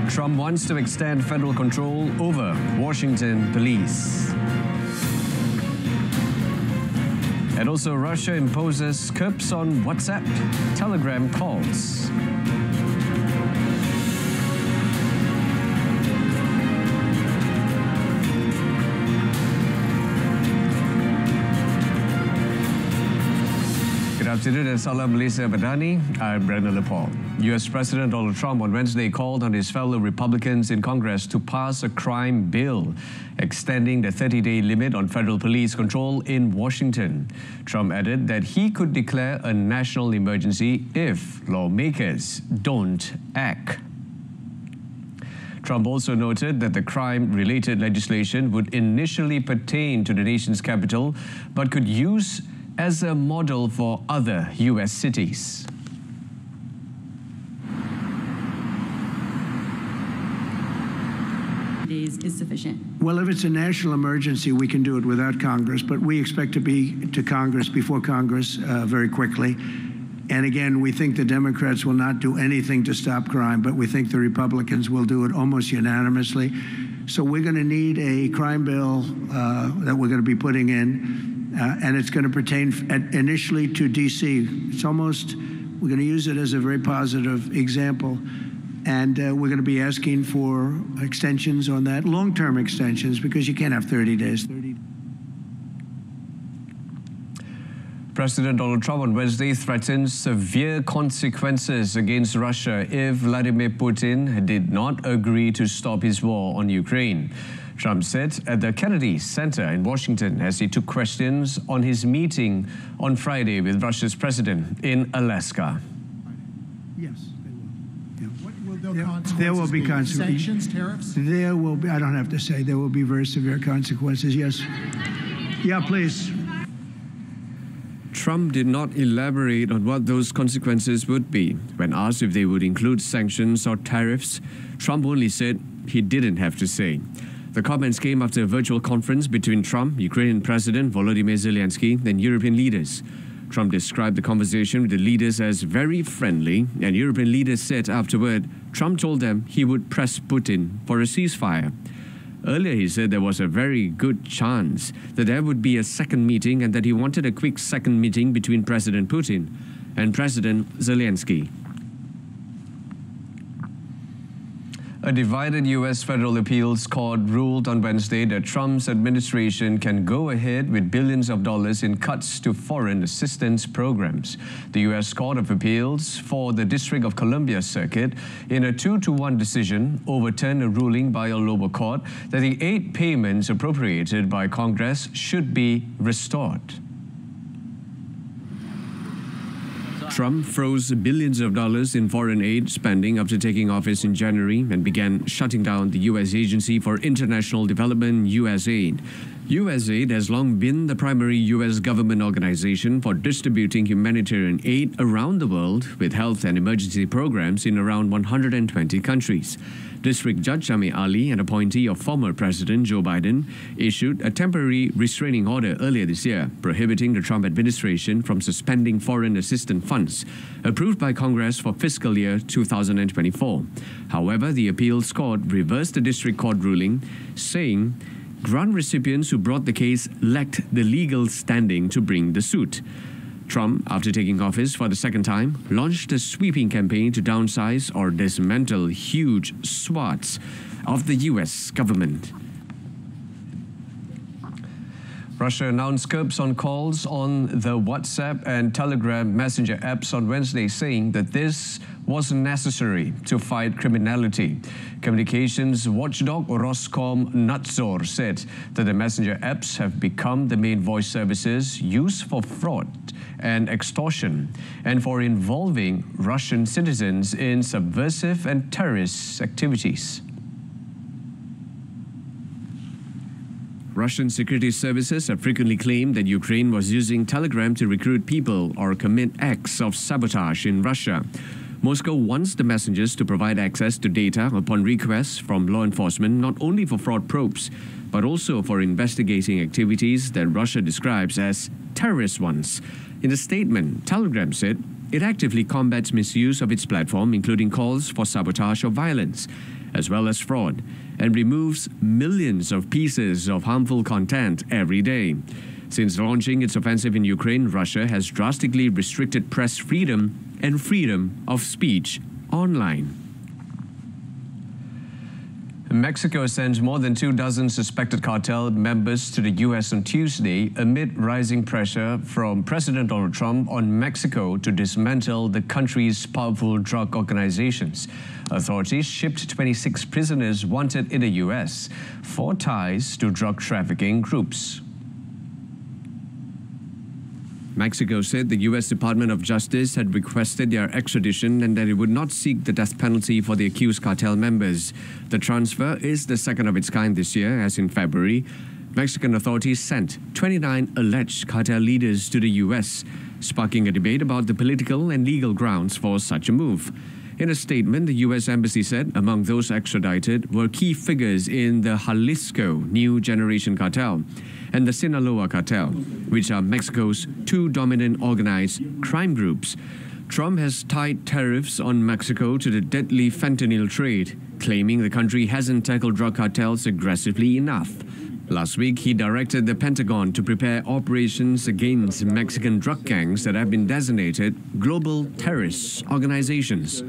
Trump wants to extend federal control over Washington police. And also, Russia imposes curbs on WhatsApp, Telegram calls. Good afternoon and salam Malaysia Madani. I'm Brendan Lepore. US President Donald Trump on Wednesday called on his fellow Republicans in Congress to pass a crime bill extending the 30-day limit on federal police control in Washington. Trump added that he could declare a national emergency if lawmakers don't act. Trump also noted that the crime-related legislation would initially pertain to the nation's capital, but could use as a model for other US cities. Days is sufficient. Well, if it's a national emergency, we can do it without Congress, but we expect to be to Congress before Congress very quickly. And again, we think the Democrats will not do anything to stop crime, but we think the Republicans will do it almost unanimously. So we're going to need a crime bill that we're going to be putting in. And it's going to pertain initially to D.C. We're going to use it as a very positive example. And we're going to be asking for extensions on that, long-term extensions, because you can't have 30 days. President Donald Trump on Wednesday threatened severe consequences against Russia if Vladimir Putin did not agree to stop his war on Ukraine. Trump said at the Kennedy Center in Washington as he took questions on his meeting on Friday with Russia's president in Alaska. Yes, they will. Yeah. There will be consequences. Sanctions, tariffs? There will be, I don't have to say, there will be very severe consequences, yes. Yeah, please. Trump did not elaborate on what those consequences would be. When asked if they would include sanctions or tariffs, Trump only said he didn't have to say. The comments came after a virtual conference between Trump, Ukrainian President Volodymyr Zelensky, and European leaders. Trump described the conversation with the leaders as very friendly, and European leaders said afterward, Trump told them he would press Putin for a ceasefire. Earlier, he said there was a very good chance that there would be a second meeting and that he wanted a quick second meeting between President Putin and President Zelensky. A divided U.S. federal appeals court ruled on Wednesday that Trump's administration can go ahead with billions of dollars in cuts to foreign assistance programs. The U.S. Court of Appeals for the District of Columbia Circuit, in a 2-1 decision, overturned a ruling by a lower court that the aid payments appropriated by Congress should be restored. Trump froze billions of dollars in foreign aid spending after taking office in January and began shutting down the U.S. Agency for International Development, USAID. USAID has long been the primary U.S. government organization for distributing humanitarian aid around the world, with health and emergency programs in around 120 countries. District Judge Ami Ali, an appointee of former President Joe Biden, issued a temporary restraining order earlier this year, prohibiting the Trump administration from suspending foreign assistance funds approved by Congress for fiscal year 2024. However, the appeals court reversed the district court ruling, saying grant recipients who brought the case lacked the legal standing to bring the suit. Trump, after taking office for the second time, launched a sweeping campaign to downsize or dismantle huge swaths of the U.S. government. Russia announced curbs on calls on the WhatsApp and Telegram messenger apps on Wednesday, saying that this was necessary to fight criminality. Communications watchdog Roskomnadzor said that the messenger apps have become the main voice services used for fraud and extortion and for involving Russian citizens in subversive and terrorist activities. Russian security services have frequently claimed that Ukraine was using Telegram to recruit people or commit acts of sabotage in Russia. Moscow wants the messengers to provide access to data upon requests from law enforcement, not only for fraud probes, but also for investigating activities that Russia describes as terrorist ones. In a statement, Telegram said it actively combats misuse of its platform, including calls for sabotage or violence. as well as fraud, and removes millions of pieces of harmful content every day. Since launching its offensive in Ukraine, Russia has drastically restricted press freedom and freedom of speech online. Mexico sends more than 24 suspected cartel members to the U.S. on Tuesday amid rising pressure from President Donald Trump on Mexico to dismantle the country's powerful drug organizations. Authorities shipped 26 prisoners wanted in the U.S. for ties to drug trafficking groups. Mexico said the U.S. Department of Justice had requested their extradition and that it would not seek the death penalty for the accused cartel members. The transfer is the second of its kind this year, as in February, Mexican authorities sent 29 alleged cartel leaders to the U.S., sparking a debate about the political and legal grounds for such a move. In a statement, the U.S. Embassy said among those extradited were key figures in the Jalisco New Generation Cartel and the Sinaloa Cartel, which are Mexico's two dominant organized crime groups. Trump has tied tariffs on Mexico to the deadly fentanyl trade, claiming the country hasn't tackled drug cartels aggressively enough. Last week, he directed the Pentagon to prepare operations against Mexican drug gangs that have been designated global terrorist organizations.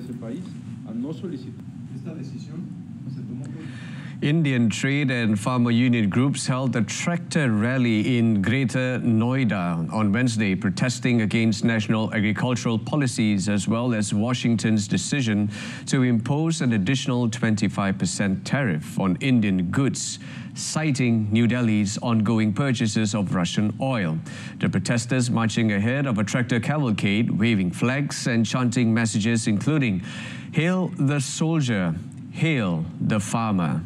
Indian trade and farmer union groups held a tractor rally in Greater Noida on Wednesday, protesting against national agricultural policies as well as Washington's decision to impose an additional 25% tariff on Indian goods, citing New Delhi's ongoing purchases of Russian oil. The protesters marching ahead of a tractor cavalcade, waving flags and chanting messages including "Hail the soldier, hail the farmer."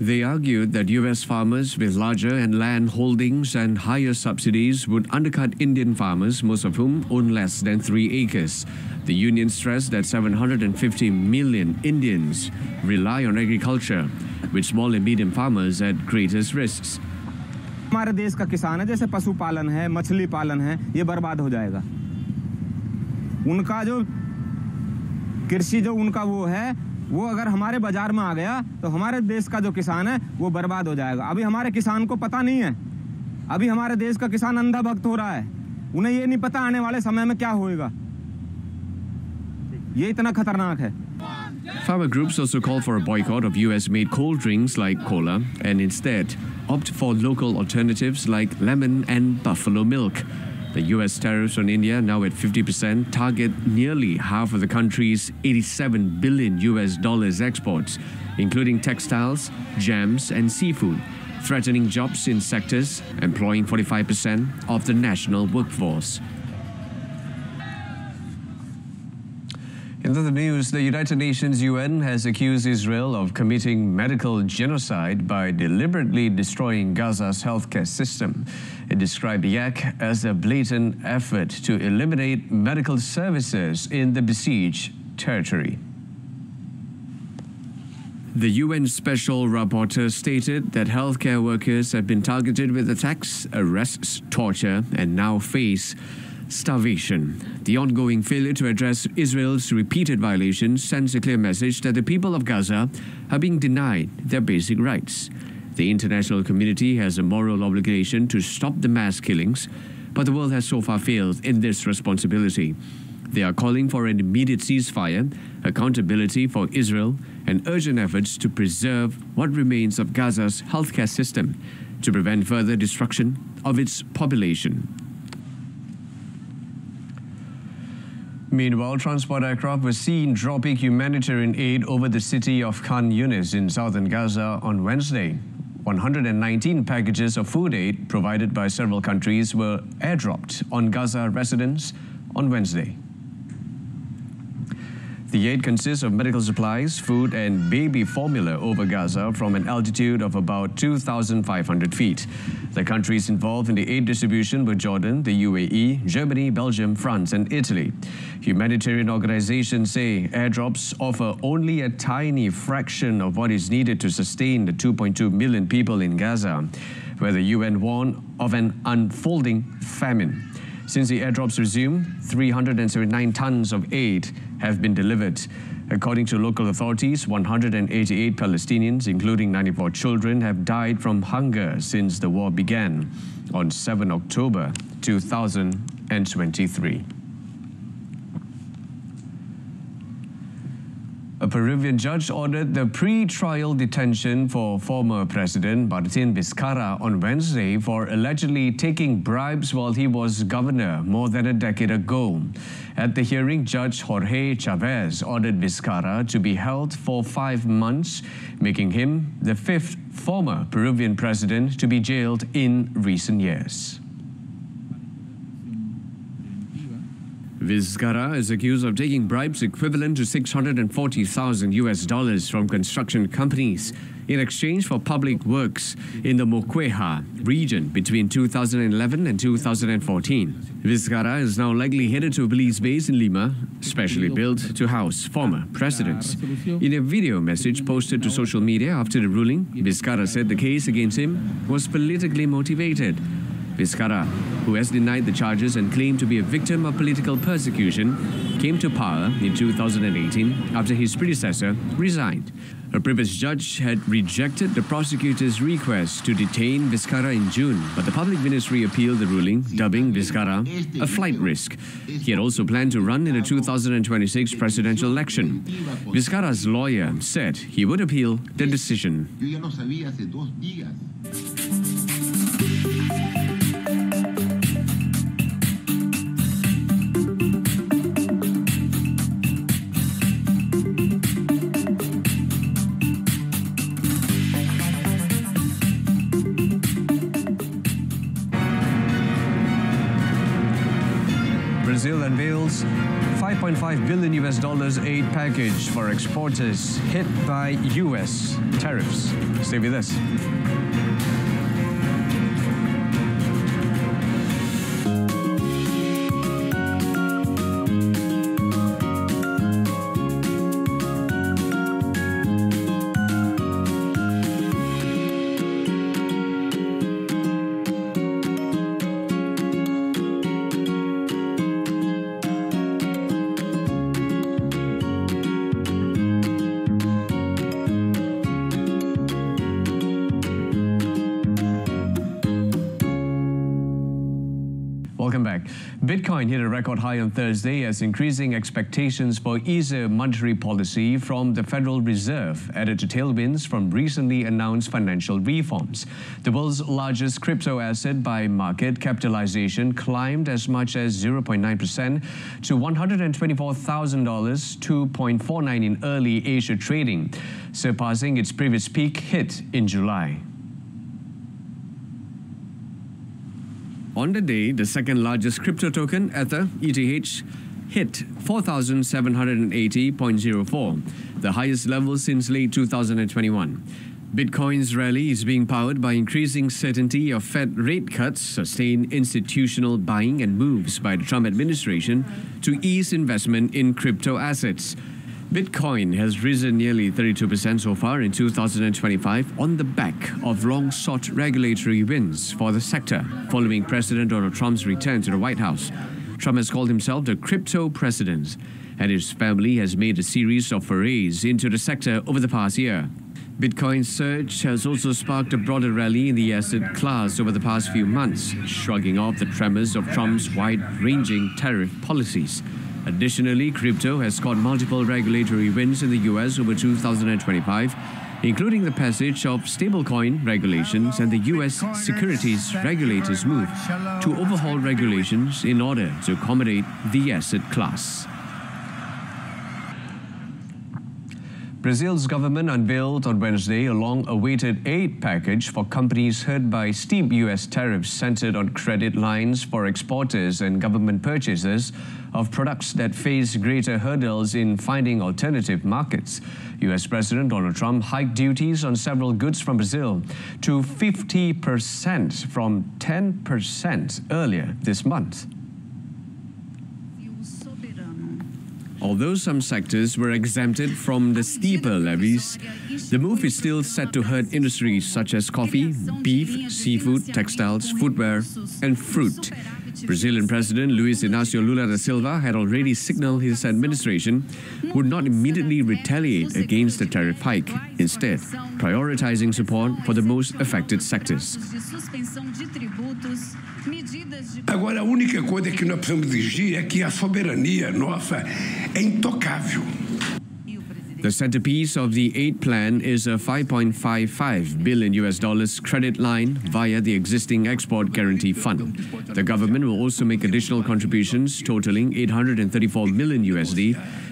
They argued that U.S. farmers with larger and land holdings and higher subsidies would undercut Indian farmers, most of whom own less than 3 acres. The union stressed that 750 million Indians rely on agriculture, with small and medium farmers at greatest risks. हमारे देश का किसान है, जैसे पशुपालन है, मछली पालन है, ये बर्बाद हो जाएगा। उनका जो कृषि जो उनका वो है, वो अगर हमारे बाजार में आ गया तो हमारे देश का जो किसान है वो बर्बाद हो जाएगा। अभी हमारे किसान को पता नहीं है, अभी हमारे देश का किसान अंधा भक्त हो रहा है, उन्हें ये नहीं पता आने वाले समय में क्या होएगा। ये इतना खतरनाक है। Farmer groups also called for a boycott of US-made cold drinks like cola and instead opt for local alternatives like lemon and buffalo milk. The US tariffs on India, now at 50%, target nearly half of the country's $87 billion exports, including textiles, jams, and seafood, threatening jobs in sectors employing 45% of the national workforce. In other news, the United Nations UN has accused Israel of committing medical genocide by deliberately destroying Gaza's healthcare system. It described the act as a blatant effort to eliminate medical services in the besieged territory. The UN Special Rapporteur stated that healthcare workers have been targeted with attacks, arrests, torture, and now face starvation. The ongoing failure to address Israel's repeated violations sends a clear message that the people of Gaza are being denied their basic rights. The international community has a moral obligation to stop the mass killings, but the world has so far failed in this responsibility. They are calling for an immediate ceasefire, accountability for Israel, and urgent efforts to preserve what remains of Gaza's healthcare system to prevent further destruction of its population. Meanwhile, transport aircraft were seen dropping humanitarian aid over the city of Khan Yunis in southern Gaza on Wednesday. 119 packages of food aid provided by several countries were airdropped on Gaza residents on Wednesday. The aid consists of medical supplies, food, and baby formula over Gaza from an altitude of about 2,500 feet. The countries involved in the aid distribution were Jordan, the UAE, Germany, Belgium, France, and Italy. Humanitarian organizations say airdrops offer only a tiny fraction of what is needed to sustain the 2.2 million people in Gaza, where the UN warned of an unfolding famine. Since the airdrops resumed, 379 tons of aid have been delivered. According to local authorities, 188 Palestinians, including 94 children, have died from hunger since the war began on 7 October 2023. A Peruvian judge ordered the pre-trial detention for former President Martin Vizcarra on Wednesday for allegedly taking bribes while he was governor more than a decade ago. At the hearing, Judge Jorge Chavez ordered Vizcarra to be held for 5 months, making him the 5th former Peruvian president to be jailed in recent years. Vizcarra is accused of taking bribes equivalent to $640,000 from construction companies in exchange for public works in the Moquegua region between 2011 and 2014. Vizcarra is now likely headed to a police base in Lima, specially built to house former presidents. In a video message posted to social media after the ruling, Vizcarra said the case against him was politically motivated. Vizcarra, who has denied the charges and claimed to be a victim of political persecution, came to power in 2018 after his predecessor resigned. A previous judge had rejected the prosecutor's request to detain Vizcarra in June, but the public ministry appealed the ruling, dubbing Vizcarra a flight risk. He had also planned to run in the 2026 presidential election. Vizcarra's lawyer said he would appeal the decision. Brazil unveils $5.5 billion aid package for exporters hit by US tariffs. Stay with us. Welcome back. Bitcoin hit a record high on Thursday as increasing expectations for easier monetary policy from the Federal Reserve added to tailwinds from recently announced financial reforms. The world's largest crypto asset by market capitalization climbed as much as 0.9% to $124,000, 2.49 in early Asia trading, surpassing its previous peak hit in July. On the day, the second largest crypto token, Ether, ETH, hit 4,780.04, the highest level since late 2021. Bitcoin's rally is being powered by increasing certainty of Fed rate cuts, sustained institutional buying and moves by the Trump administration to ease investment in crypto assets. Bitcoin has risen nearly 32% so far in 2025 on the back of long-sought regulatory wins for the sector following President Donald Trump's return to the White House. Trump has called himself the crypto president, and his family has made a series of forays into the sector over the past year. Bitcoin's surge has also sparked a broader rally in the asset class over the past few months, shrugging off the tremors of Trump's wide-ranging tariff policies. Additionally, crypto has scored multiple regulatory wins in the US over 2025, including the passage of stablecoin regulations and the US securities regulators' move to overhaul regulations in order to accommodate the asset class. Brazil's government unveiled on Wednesday a long-awaited aid package for companies hurt by steep U.S. tariffs centered on credit lines for exporters and government purchasers of products that face greater hurdles in finding alternative markets. U.S. President Donald Trump hiked duties on several goods from Brazil to 50% from 10% earlier this month. Although some sectors were exempted from the steeper levies, the move is still set to hurt industries such as coffee, beef, seafood, textiles, footwear, and fruit. Brazilian President Luiz Inácio Lula da Silva had already signaled his administration would not immediately retaliate against the tariff hike, instead prioritizing support for the most affected sectors. Agora, a única coisa que nós precisamos exigir é que a soberania nossa é intocável. The centerpiece of the aid plan is a $5.55 billion credit line via the existing Export Guarantee Fund. The government will also make additional contributions totaling $834 million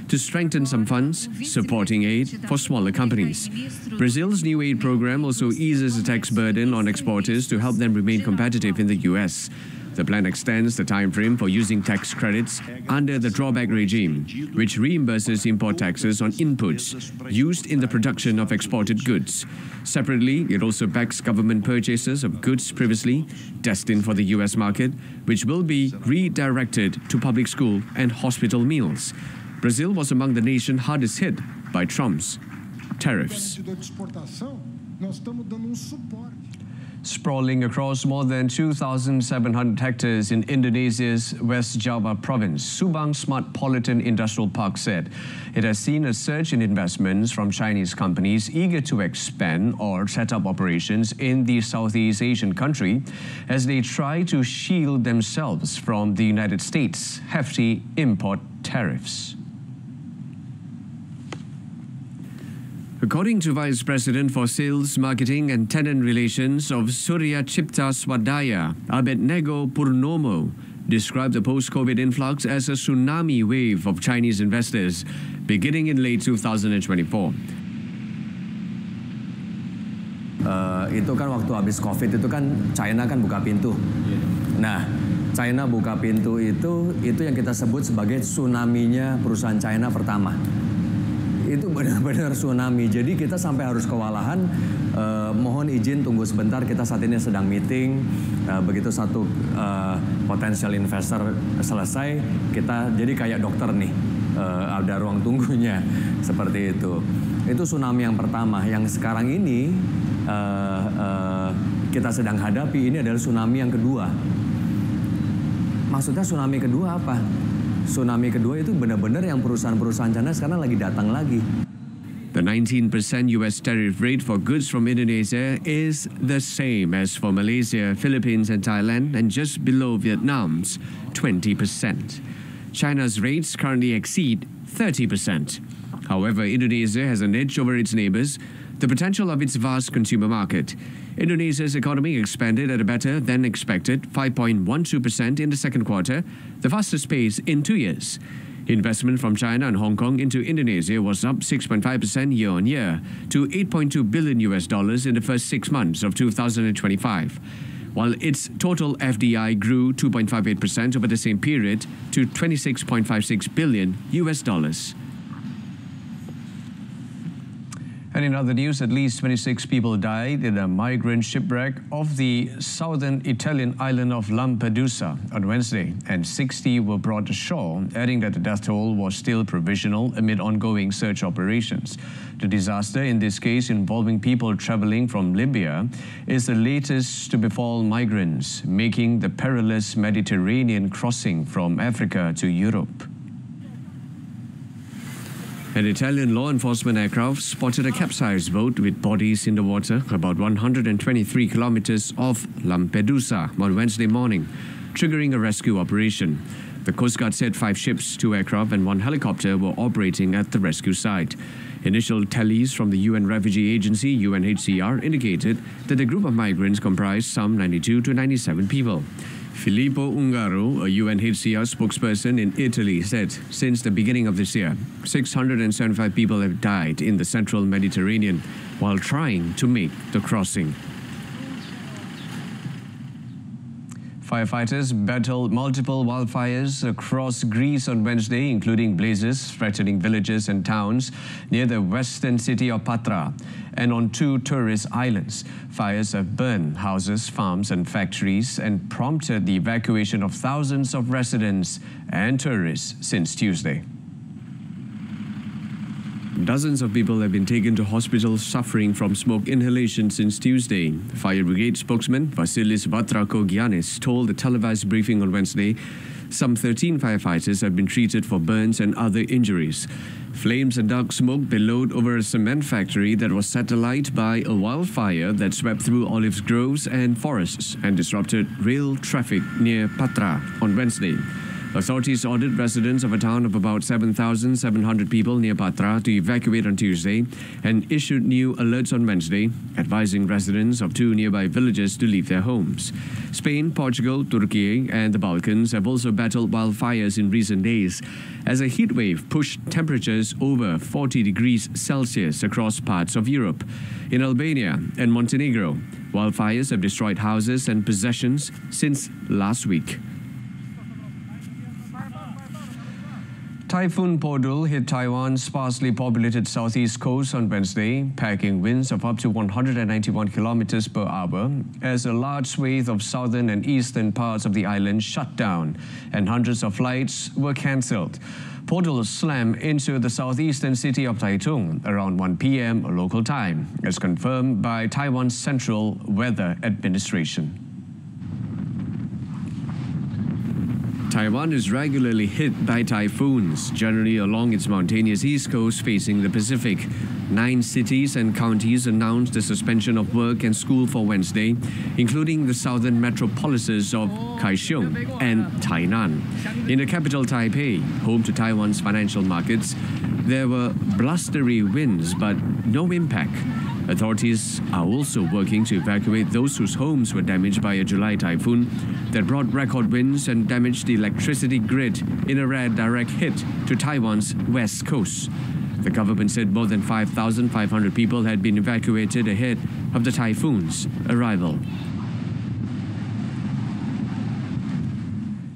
to strengthen some funds supporting aid for smaller companies. Brazil's new aid program also eases the tax burden on exporters to help them remain competitive in the US. The plan extends the time frame for using tax credits under the drawback regime, which reimburses import taxes on inputs used in the production of exported goods. Separately, it also backs government purchases of goods previously destined for the US market, which will be redirected to public school and hospital meals. Brazil was among the nations hardest hit by Trump's tariffs. Sprawling across more than 2,700 hectares in Indonesia's West Java province, Subang Smart Politan Industrial Park said it has seen a surge in investments from Chinese companies eager to expand or set up operations in the Southeast Asian country as they try to shield themselves from the United States' hefty import tariffs. According to Vice President for Sales, Marketing and Tenant Relations of Surya Cipta Swadaya, Abednego Purnomo, described the post-COVID influx as a tsunami wave of Chinese investors beginning in late 2024. Itu kan waktu habis COVID itu kan China kan buka pintu. Nah, China buka pintu itu yang kita sebut sebagai tsunami-nya perusahaan China pertama. Itu benar-benar tsunami. Jadi kita sampai harus kewalahan. Mohon izin tunggu sebentar. Kita saat ini sedang meeting. Begitu satu potensial investor selesai, kita jadi kayak dokter nih. Ada ruang tunggunya seperti itu. Itu tsunami yang pertama. Yang sekarang ini kita sedang hadapi ini adalah tsunami yang kedua. Maksudnya tsunami kedua apa? Tsunami kedua itu benar-benar yang perusahaan-perusahaan China sekarang lagi datang lagi. The 19% US tariff rate for goods from Indonesia is the same as for Malaysia, Philippines and Thailand, and just below Vietnam's 20%. China's rates currently exceed 30%. However, Indonesia has an edge over its neighbors, the potential of its vast consumer market. Indonesia's economy expanded at a better-than-expected 5.12% in the second quarter, the fastest pace in 2 years. Investment from China and Hong Kong into Indonesia was up 6.5% year-on-year to $8.2 billion in the first 6 months of 2025, while its total FDI grew 2.58% over the same period to $26.56 billion. And in other news, at least 26 people died in a migrant shipwreck off the southern Italian island of Lampedusa on Wednesday, and 60 were brought ashore, adding that the death toll was still provisional amid ongoing search operations. The disaster, in this case involving people traveling from Libya, is the latest to befall migrants, making the perilous Mediterranean crossing from Africa to Europe. An Italian law enforcement aircraft spotted a capsized boat with bodies in the water about 123 kilometers off Lampedusa on Wednesday morning, triggering a rescue operation. The Coast Guard said 5 ships, 2 aircraft and 1 helicopter were operating at the rescue site. Initial tallies from the UN Refugee Agency, UNHCR, indicated that the group of migrants comprised some 92 to 97 people. Filippo Ungaro, a UNHCR spokesperson in Italy, said since the beginning of this year, 675 people have died in the central Mediterranean while trying to make the crossing. Firefighters battled multiple wildfires across Greece on Wednesday, including blazes threatening villages and towns near the western city of Patra and on 2 tourist islands. Fires have burned houses, farms and factories and prompted the evacuation of thousands of residents and tourists since Tuesday. Dozens of people have been taken to hospital suffering from smoke inhalation since Tuesday. Fire Brigade spokesman Vasilis Vatrakogiannis told a televised briefing on Wednesday some 13 firefighters have been treated for burns and other injuries. Flames and dark smoke billowed over a cement factory that was set alight by a wildfire that swept through olive groves and forests and disrupted rail traffic near Patra on Wednesday. Authorities ordered residents of a town of about 7,700 people near Patra to evacuate on Tuesday and issued new alerts on Wednesday, advising residents of 2 nearby villages to leave their homes. Spain, Portugal, Turkey and the Balkans have also battled wildfires in recent days as a heat wave pushed temperatures over 40 degrees Celsius across parts of Europe. In Albania and Montenegro, wildfires have destroyed houses and possessions since last week. Typhoon Podul hit Taiwan's sparsely populated southeast coast on Wednesday, packing winds of up to 191 kilometers per hour as a large swathe of southern and eastern parts of the island shut down and hundreds of flights were cancelled. Podul slammed into the southeastern city of Taitung around 1 p.m. local time, as confirmed by Taiwan's Central Weather Administration. Taiwan is regularly hit by typhoons, generally along its mountainous east coast facing the Pacific. 9 cities and counties announced the suspension of work and school for Wednesday, including the southern metropolises of Kaohsiung and Tainan. In the capital Taipei, home to Taiwan's financial markets, there were blustery winds but no impact. Authorities are also working to evacuate those whose homes were damaged by a July typhoon that brought record winds and damaged the electricity grid in a rare direct hit to Taiwan's west coast. The government said more than 5,500 people had been evacuated ahead of the typhoon's arrival.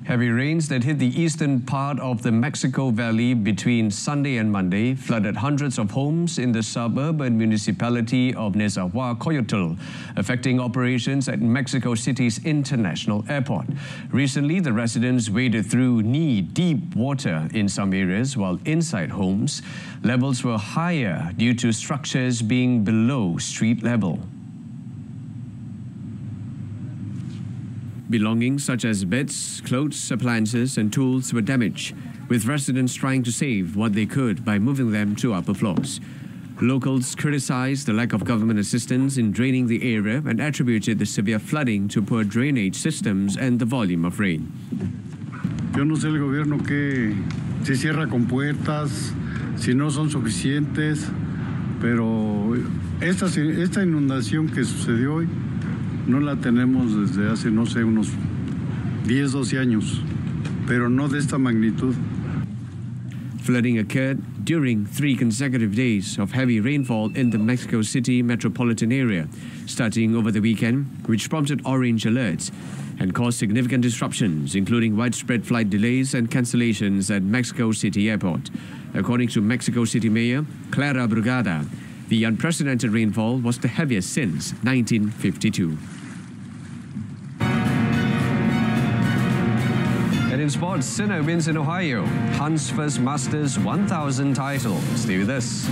Heavy rains that hit the eastern part of the Mexico Valley between Sunday and Monday flooded hundreds of homes in the suburban municipality of Nezahualcóyotl, affecting operations at Mexico City's international airport. Recently, the residents waded through knee-deep water in some areas, while inside homes, levels were higher due to structures being below street level. Belongings such as beds, clothes, appliances and tools were damaged, with residents trying to save what they could by moving them to upper floors. Locals criticized the lack of government assistance in draining the area and attributed the severe flooding to poor drainage systems and the volume of rain. Yo no sé el gobierno que si cierra compuertas, si no son suficientes, pero esta inundación que sucedió hoy no la tenemos desde hace, no sé, unos 10, 12 años, pero no de esta magnitud. Flooding occurred during 3 consecutive days of heavy rainfall in the Mexico City metropolitan area, starting over the weekend, which prompted orange alerts and caused significant disruptions, including widespread flight delays and cancellations at Mexico City Airport. According to Mexico City Mayor Clara Brugada, the unprecedented rainfall was the heaviest since 1952. And in sports, Sinner wins in Ohio. Hunt's first Masters 1000 title. Stay with us.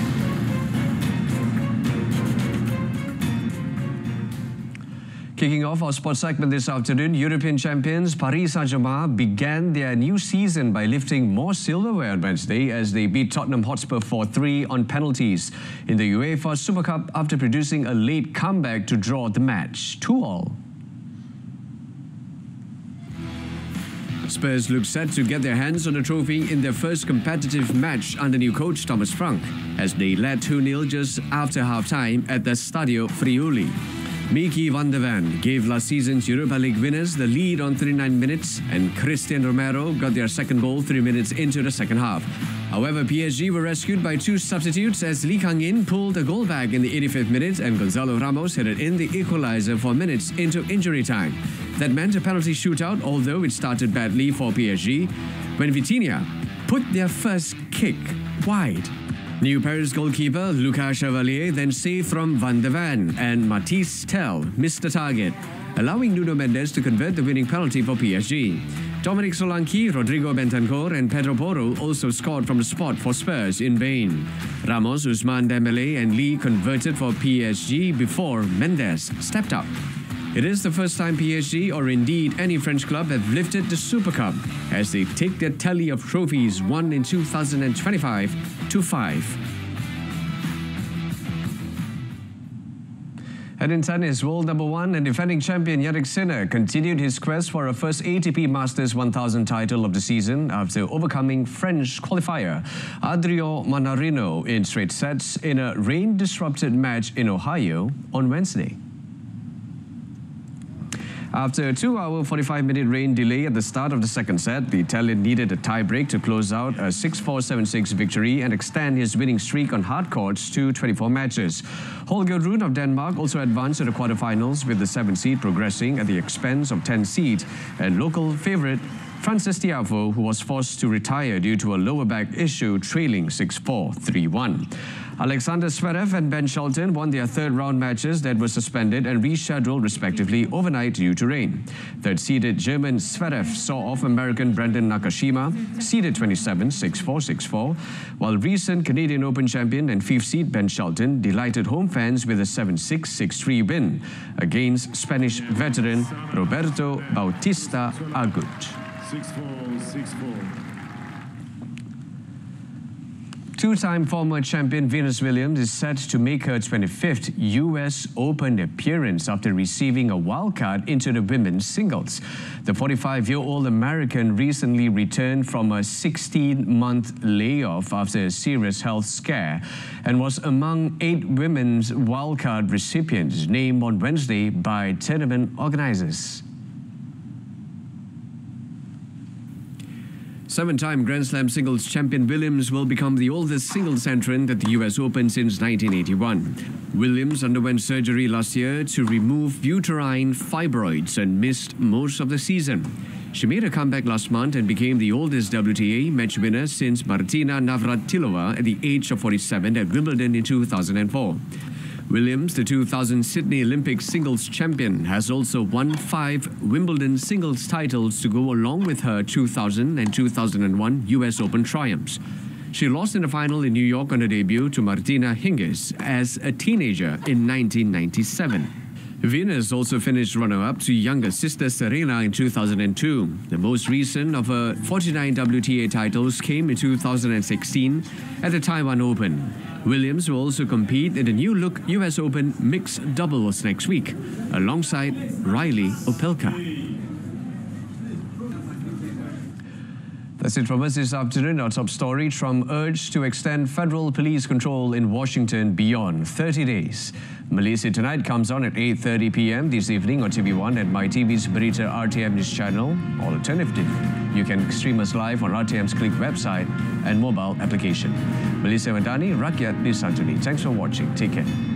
Kicking off our sports segment this afternoon, European champions Paris Saint-Germain began their new season by lifting more silverware on Wednesday as they beat Tottenham Hotspur 4-3 on penalties in the UEFA Super Cup after producing a late comeback to draw the match 2-2. Spurs look set to get their hands on the trophy in their first competitive match under new coach Thomas Frank as they led 2-0 just after half-time at the Stadio Friuli. Mickey van der Ven gave last season's Europa League winners the lead on 39 minutes and Christian Romero got their second goal 3 minutes into the second half. However, PSG were rescued by 2 substitutes as Lee Kang-in pulled a goal back in the 85th minute and Gonzalo Ramos headed in the equalizer 4 minutes into injury time. That meant a penalty shootout, although it started badly for PSG when Vitinha put their first kick wide. New Paris goalkeeper Lucas Chevalier then saved from Van der Ven and Matisse Tel missed the target, allowing Nuno Mendes to convert the winning penalty for PSG. Dominic Solanke, Rodrigo Bentancur and Pedro Porro also scored from the spot for Spurs in vain. Ramos, Ousmane Dembele and Lee converted for PSG before Mendes stepped up. It is the first time PSG or indeed any French club have lifted the Super Cup as they take their tally of trophies won in 2025 to 5. And in tennis, world number 1 and defending champion Jannik Sinner continued his quest for a first ATP Masters 1000 title of the season after overcoming French qualifier Adrian Manarino in straight sets in a rain-disrupted match in Ohio on Wednesday. After a 2-hour, 45-minute rain delay at the start of the second set, the Italian needed a tie-break to close out a 6-4, 7-6 victory and extend his winning streak on hard courts to 24 matches. Holger Rune of Denmark also advanced to the quarterfinals with the 7th seed progressing at the expense of 10th seed and local favourite Frances Tiafoe, who was forced to retire due to a lower back issue, trailing 6-4, 3-1. Alexander Zverev and Ben Shelton won their third-round matches that were suspended and rescheduled respectively overnight due to rain. Third-seeded German Zverev saw off American Brendan Nakashima, seeded 27, 6-4, 6-4, while recent Canadian Open champion and 5th seed Ben Shelton delighted home fans with a 7-6, 6-3 win against Spanish veteran Roberto Bautista Agut. 6-4, 6-4. Two-time former champion Venus Williams is set to make her 25th US Open appearance after receiving a wildcard into the women's singles. The 45-year-old American recently returned from a 16-month layoff after a serious health scare and was among 8 women's wildcard recipients named on Wednesday by tournament organizers. 7-time Grand Slam singles champion Williams will become the oldest singles entrant at the US Open since 1981. Williams underwent surgery last year to remove uterine fibroids and missed most of the season. She made a comeback last month and became the oldest WTA match winner since Martina Navratilova at the age of 47 at Wimbledon in 2004. Williams, the 2000 Sydney Olympic singles champion, has also won 5 Wimbledon singles titles to go along with her 2000 and 2001 US Open triumphs. She lost in the final in New York on her debut to Martina Hingis as a teenager in 1997. Venus also finished runner-up to younger sister Serena in 2002. The most recent of her 49 WTA titles came in 2016 at the Taiwan Open. Williams will also compete in the new-look US Open mixed doubles next week, alongside Riley Opelka. That's it from us this afternoon. Our top story: Trump urged to extend federal police control in Washington beyond 30 days. Malaysia Tonight comes on at 8:30 p.m. this evening on TV1 and MyTV's Berita RTM News channel. Alternatively, you can stream us live on RTM's Click website and mobile application. Malaysia Madani, Rakyat, Disantuni. Thanks for watching. Take care.